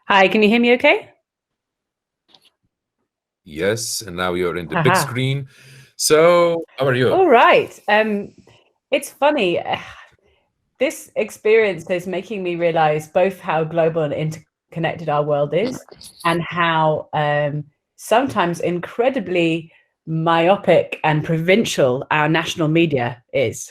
Hi, can you hear me okay? Yes, and now you're in the big Haha. screen. So, how are you? All right. It's funny. This experience is making me realize both how global and interconnected our world is, and how sometimes incredibly myopic and provincial our national media is.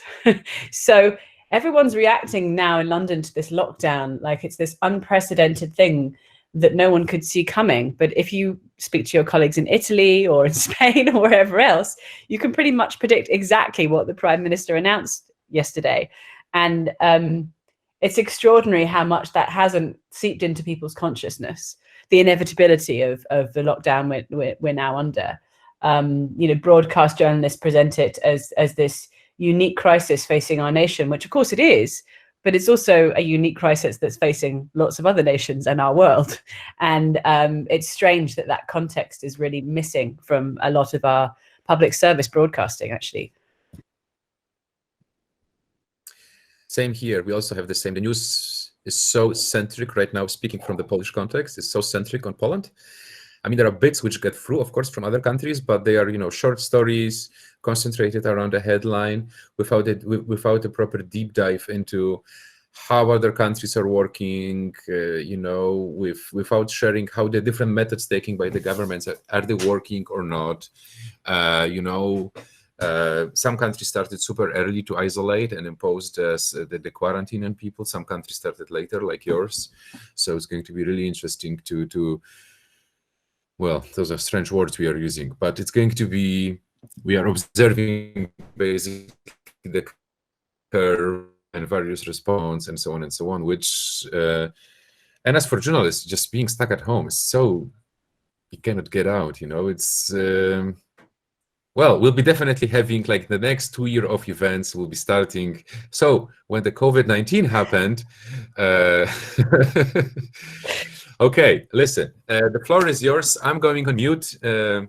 So everyone's reacting now in London to this lockdown like it's this unprecedented thing that no one could see coming. But if you speak to your colleagues in Italy or in Spain or wherever else, you can pretty much predict exactly what the Prime Minister announced yesterday. And it's extraordinary how much that hasn't seeped into people's consciousness, the inevitability of the lockdown we're now under. Broadcast journalists present it as this unique crisis facing our nation, which of course it is, but it's also a unique crisis that's facing lots of other nations and our world. And it's strange that that context is really missing from a lot of our public service broadcasting, actually. Same here. We also have the same. The news is so centric right now, speaking from the Polish context, it's so centric on Poland. I mean, there are bits which get through, of course, from other countries, but they are, short stories concentrated around a headline without a proper deep dive into how other countries are working, without sharing how the different methods taken by the governments are they working or not. Some countries started super early to isolate and impose the quarantine on people. Some countries started later, like yours. So it's going to be really interesting to well, those are strange words we are using, but it's going to be, we are observing basically the curve and various response and so on, which, and as for journalists, just being stuck at home is so, you cannot get out, it's, well, we'll be definitely having like the next 2 year of events will be starting. So when the COVID-19 happened, okay, listen, the floor is yours. I'm going on mute. Tell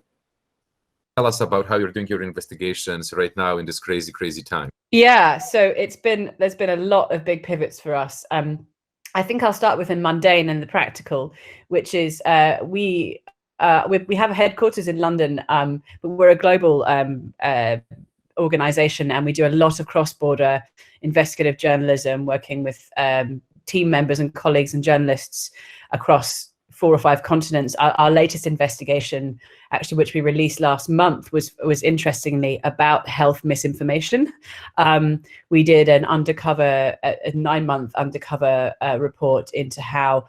us about how you're doing your investigations right now in this crazy, crazy time. Yeah, so there's been a lot of big pivots for us. I think I'll start with the mundane and the practical, which is we have a headquarters in London, but we're a global organization, and we do a lot of cross-border investigative journalism, working with team members and colleagues and journalists across 4 or 5 continents. Our latest investigation, actually, which we released last month, was interestingly about health misinformation. We did a 9-month undercover report into how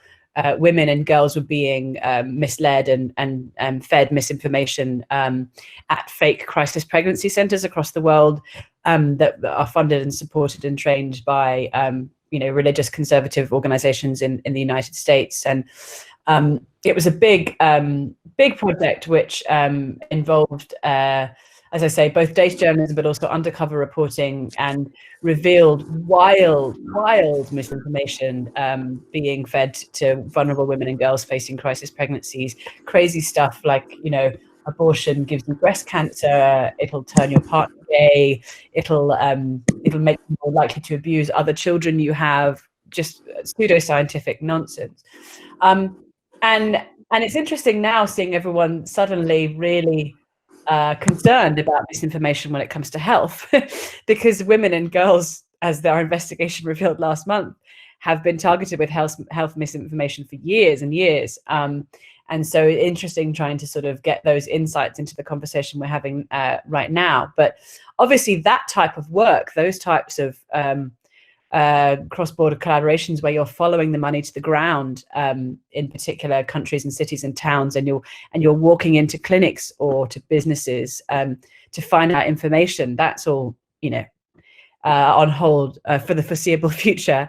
women and girls were being misled and fed misinformation at fake crisis pregnancy centers across the world that are funded and supported and trained by religious conservative organizations in the United States. And it was a big project which involved, as I say, both data journalism, but also undercover reporting, and revealed wild misinformation being fed to vulnerable women and girls facing crisis pregnancies. Crazy stuff like, abortion gives you breast cancer, it'll turn your partner gay, it'll make you more likely to abuse other children you have, just pseudoscientific nonsense. And it's interesting now seeing everyone suddenly really concerned about misinformation when it comes to health, because women and girls, as our investigation revealed last month, have been targeted with health misinformation for years and years. And so interesting trying to sort of get those insights into the conversation we're having right now. But obviously that type of work, those types of cross-border collaborations where you're following the money to the ground in particular countries and cities and towns, and you're walking into clinics or to businesses to find out information, that's all on hold for the foreseeable future.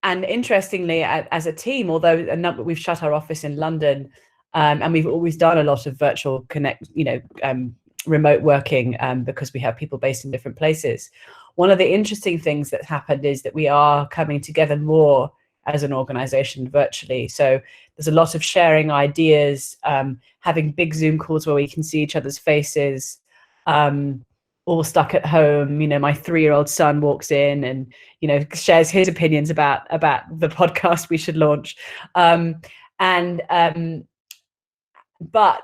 And interestingly, as a team, although we've shut our office in London, and we've always done a lot of virtual remote working because we have people based in different places. One of the interesting things that's happened is that we are coming together more as an organization virtually. So there's a lot of sharing ideas, having big Zoom calls where we can see each other's faces, all stuck at home. You know, my 3-year-old son walks in and, you know, shares his opinions about the podcast we should launch. But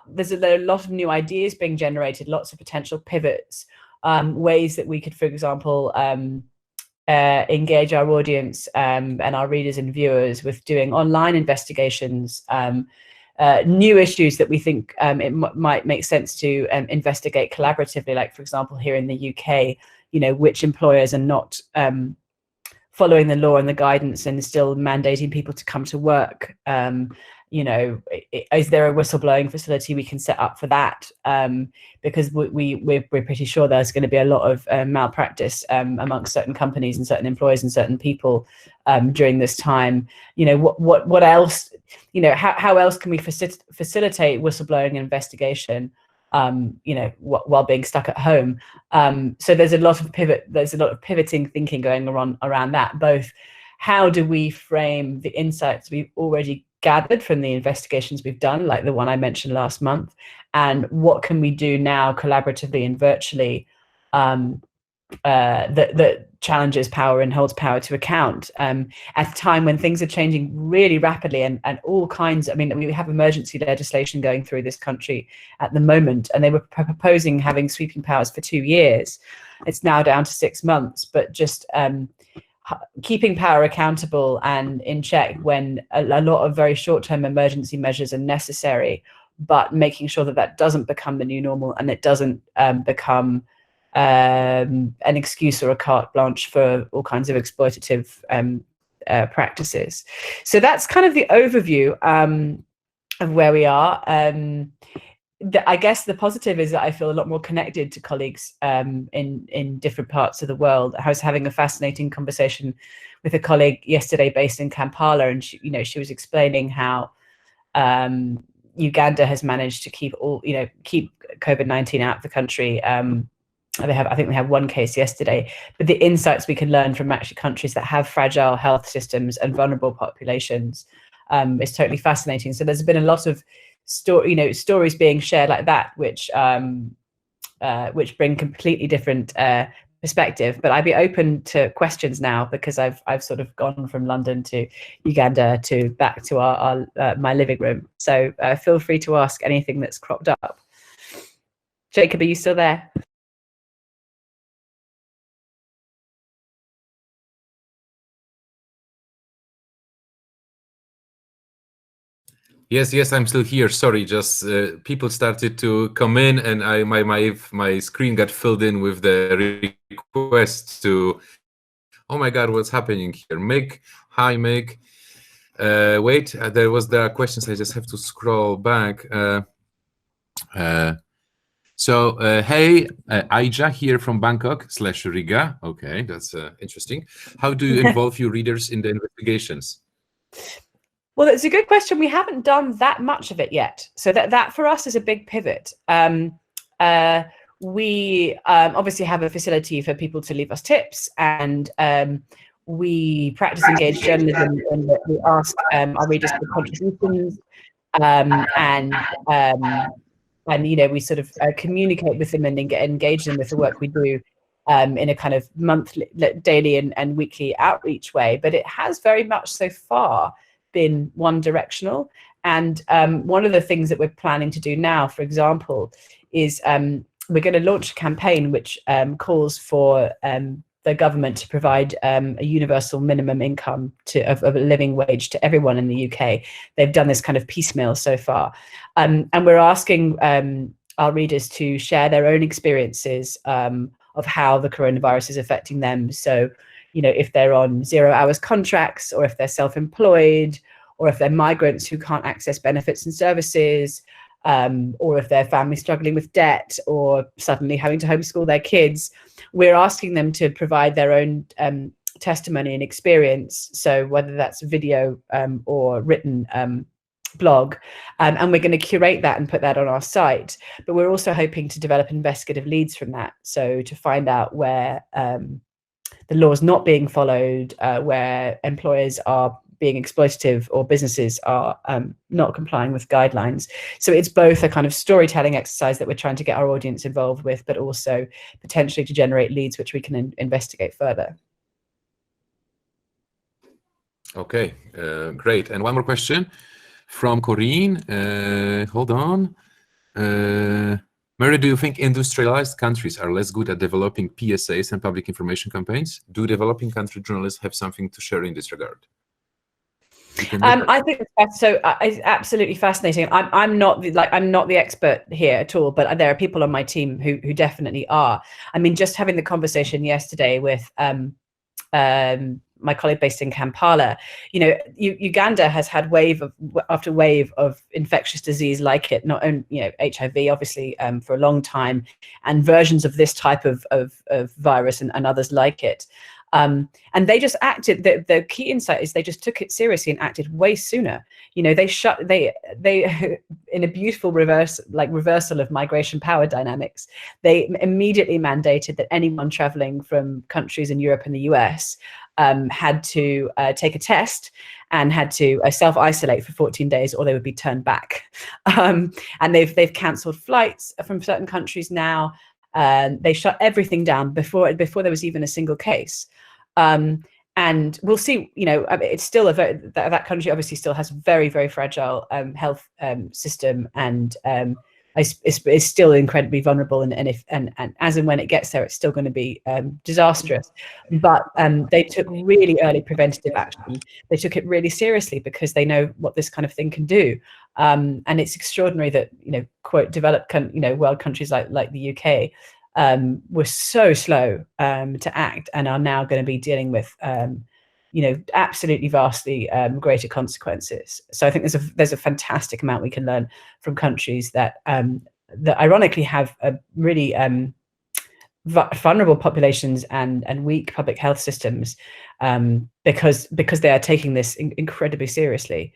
there's a lot of new ideas being generated, lots of potential pivots, ways that we could, for example, engage our audience and our readers and viewers with doing online investigations, new issues that we think it might make sense to investigate collaboratively, like, for example, here in the UK, you know, which employers are not following the law and the guidance and still mandating people to come to work. You know, is there a whistleblowing facility we can set up for that? Because we're pretty sure there's going to be a lot of malpractice amongst certain companies and certain employers and certain people during this time. You know, what else? You know, how else can we facilitate whistleblowing and investigation? You know, while being stuck at home. So there's a lot of pivoting thinking going on around that. Both, how do we frame the insights we've already gathered from the investigations we've done, like the one I mentioned last month, and what can we do now collaboratively and virtually that challenges power and holds power to account at a time when things are changing really rapidly and all kinds. I mean, we have emergency legislation going through this country at the moment, and they were proposing having sweeping powers for 2 years. It's now down to 6 months, but just keeping power accountable and in check when a lot of very short-term emergency measures are necessary, but making sure that that doesn't become the new normal and it doesn't become an excuse or a carte blanche for all kinds of exploitative practices. So that's kind of the overview of where we are. I guess the positive is that I feel a lot more connected to colleagues in different parts of the world. I was having a fascinating conversation with a colleague yesterday based in Kampala, and she was explaining how Uganda has managed to keep COVID-19 out of the country. I think they had one case yesterday, but the insights we can learn from actually countries that have fragile health systems and vulnerable populations is totally fascinating. So there's been a lot of stories being shared like that, which bring completely different perspective. But I'd be open to questions now, because I've sort of gone from London to Uganda to back to our my living room. So feel free to ask anything that's cropped up. Jacob, are you still there? Yes, I'm still here. Sorry, just people started to come in, and my screen got filled in with the request to. Oh my God, what's happening here? Meg, hi Meg. Wait, there are questions. I just have to scroll back. So hey, Aija here from Bangkok/Riga. Okay, that's interesting. How do you involve your readers in the investigations? Well, it's a good question. We haven't done that much of it yet. So that for us is a big pivot. We obviously have a facility for people to leave us tips, and we practice engaged journalism, and we ask our readers for contributions, and we sort of communicate with them and engage them with the work we do in a kind of monthly, daily and weekly outreach way. But it has very much so far been one directional. And one of the things that we're planning to do now, for example, is we're going to launch a campaign which calls for the government to provide a universal minimum income of a living wage to everyone in the UK. They've done this kind of piecemeal so far. And we're asking our readers to share their own experiences of how the coronavirus is affecting them. So, if they're on 0 hours contracts, or if they're self-employed, or if they're migrants who can't access benefits and services, or if their family's struggling with debt, or suddenly having to homeschool their kids, we're asking them to provide their own testimony and experience. So whether that's video or written blog, and we're going to curate that and put that on our site. But we're also hoping to develop investigative leads from that. So to find out where the law is not being followed, where employers are being exploitative or businesses are not complying with guidelines. So it's both a kind of storytelling exercise that we're trying to get our audience involved with, but also potentially to generate leads which we can investigate further. Okay, great. And one more question from Corinne. Hold on. Mary, do you think industrialized countries are less good at developing PSAs and public information campaigns? Do developing country journalists have something to share in this regard? I think so. It's absolutely fascinating. I'm not the expert here at all, but there are people on my team who definitely are. I mean, just having the conversation yesterday with my colleague based in Kampala, you know, Uganda has had wave after wave of infectious disease like it, not only, you know, HIV obviously for a long time, and versions of this type of virus and others like it. And they just acted, the key insight is they just took it seriously and acted way sooner. You know, they in a beautiful reversal of migration power dynamics, they immediately mandated that anyone traveling from countries in Europe and the US had to take a test and had to self-isolate for 14 days or they would be turned back. And they've cancelled flights from certain countries now. They shut everything down before there was even a single case. And we'll see, you know, it's still that country obviously still has very, very fragile health system, and is still incredibly vulnerable. And as and when it gets there, it's still going to be disastrous. But they took really early preventative action. They took it really seriously because they know what this kind of thing can do. And it's extraordinary that, you know, quote, developed, world countries like the UK were so slow to act and are now going to be dealing with, you know, absolutely vastly greater consequences. So I think there's a fantastic amount we can learn from countries that ironically have a really vulnerable populations and weak public health systems, because they are taking this incredibly seriously.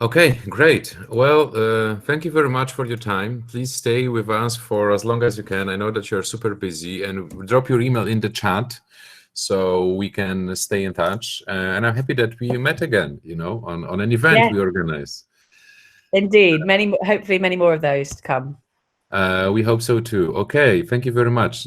Okay, great. Well, thank you very much for your time. Please stay with us for as long as you can. I know that you're super busy, and drop your email in the chat so we can stay in touch. And I'm happy that we met again, you know, on an event we organize. Indeed, hopefully many more of those to come. We hope so too. Okay, thank you very much.